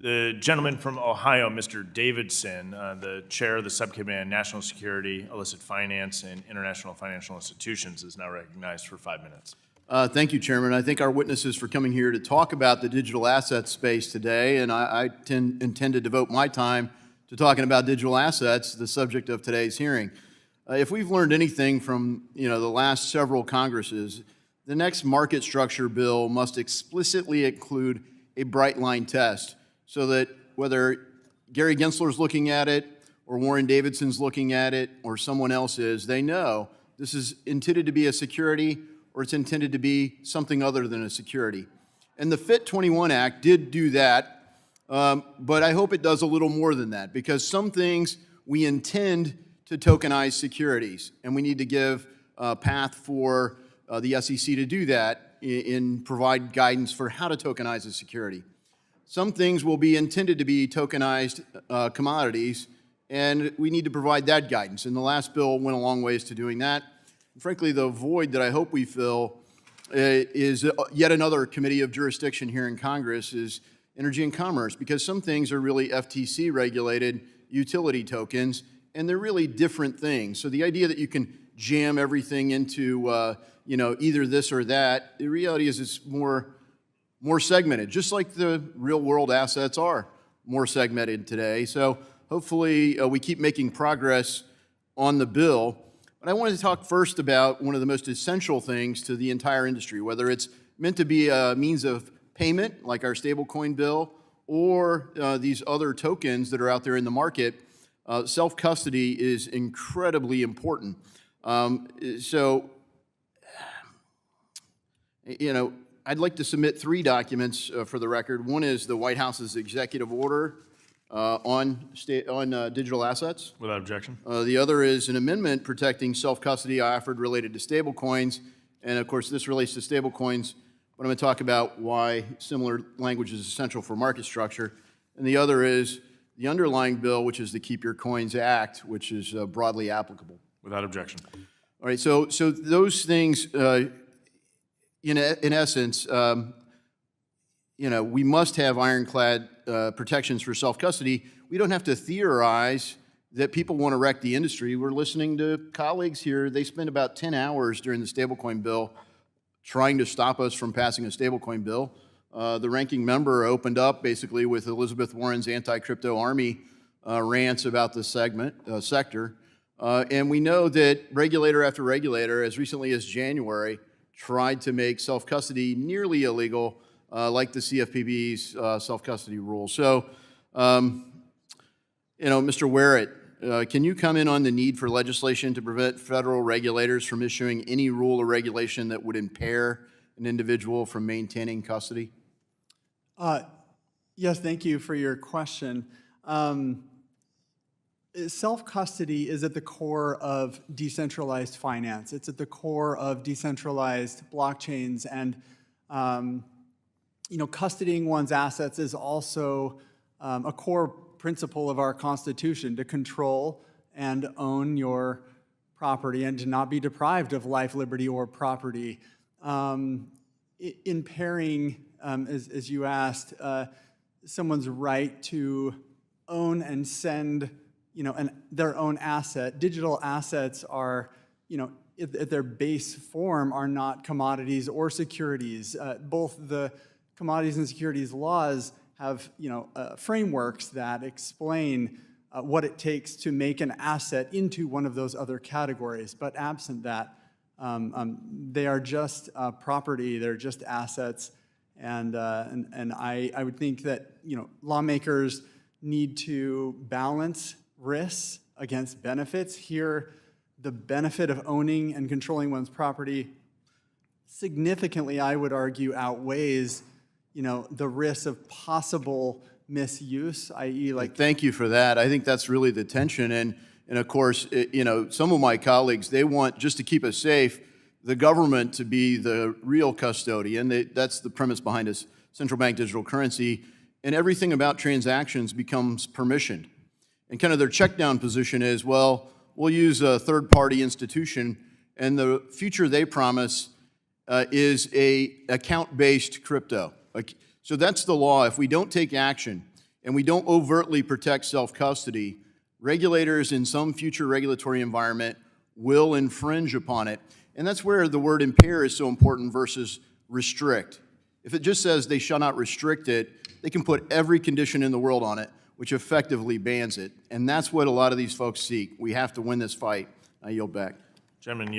The gentleman from Ohio, Mr. Davidson, the chair of the subcommittee on national security, illicit finance, and international financial institutions, is now recognized for 5 minutes. Thank you, Chairman. I thank our witnesses for coming here to talk about the digital assets space today, and I intend to devote my time to talking about digital assets, the subject of today's hearing. If we've learned anything from the last several Congresses, the next market structure bill must explicitly include a bright line test so that whether Gary Gensler's looking at it or Warren Davidson's looking at it or someone else is, they know this is intended to be a security or it's intended to be something other than a security. And the FIT 21 Act did do that, but I hope it does a little more than that, because some things we intend to tokenize securities, and we need to give a path for the SEC to do that and provide guidance for how to tokenize a security. Some things will be intended to be tokenized commodities, and we need to provide that guidance. And the last bill went a long ways to doing that. And frankly, the void that I hope we fill is yet another committee of jurisdiction here in Congress is energy and commerce, because some things are really FTC regulated utility tokens, and they're really different things. So the idea that you can jam everything into either this or that, the reality is it's more segmented, just like the real world assets are more segmented today. So hopefully we keep making progress on the bill. But I wanted to talk first about one of the most essential things to the entire industry, whether it's meant to be a means of payment, like our stablecoin bill, or these other tokens that are out there in the market. Self-custody is incredibly important. I'd like to submit 3 documents for the record. One is the White House's executive order on digital assets. Without objection. The other is an amendment protecting self-custody I offered related to stablecoins. And of course, this relates to stablecoins, but I'm going to talk about why similar language is essential for market structure. And the other is the underlying bill, which is the Keep Your Coins Act, which is broadly applicable. Without objection. All right, so those things, in essence, we must have ironclad protections for self-custody. We don't have to theorize that people want to wreck the industry. We're listening to colleagues here. They spent about 10 hours during the stablecoin bill trying to stop us from passing a stablecoin bill. The ranking member opened up basically with Elizabeth Warren's anti-crypto army rants about the sector. And we know that regulator after regulator, as recently as January, tried to make self-custody nearly illegal, like the CFPB's self-custody rule. So, Mr. Werrett, can you comment on the need for legislation to prevent federal regulators from issuing any rule or regulation that would impair an individual from maintaining custody? Yes, thank you for your question. Self-custody is at the core of decentralized finance. It's at the core of decentralized blockchains, and custodying one's assets is also a core principle of our Constitution, to control and own your property and to not be deprived of life, liberty, or property. Impairing, as you asked, someone's right to own and send their own asset. Digital assets are, at their base form, are not commodities or securities. Both the commodities and securities laws have, frameworks that explain what it takes to make an asset into one of those other categories. But absent that, they are just property. They're just assets. And I would think that lawmakers need to balance risks against benefits. Here, the benefit of owning and controlling one's property significantly, I would argue, outweighs the risk of possible misuse, i.e. like... Thank you for that. I think that's really the tension. And of course, some of my colleagues, they want, just to keep us safe, the government to be the real custodian. That's the premise behind this central bank digital currency. And everything about transactions becomes permissioned. And kind of their check down position is, well, we'll use a third-party institution, and the future they promise is a account-based crypto. So that's the law. If we don't take action, and we don't overtly protect self-custody, regulators in some future regulatory environment will infringe upon it. And that's where the word impair is so important versus restrict. If it just says they shall not restrict it, they can put every condition in the world on it, which effectively bans it. And that's what a lot of these folks seek. We have to win this fight. I yield back. Gentleman,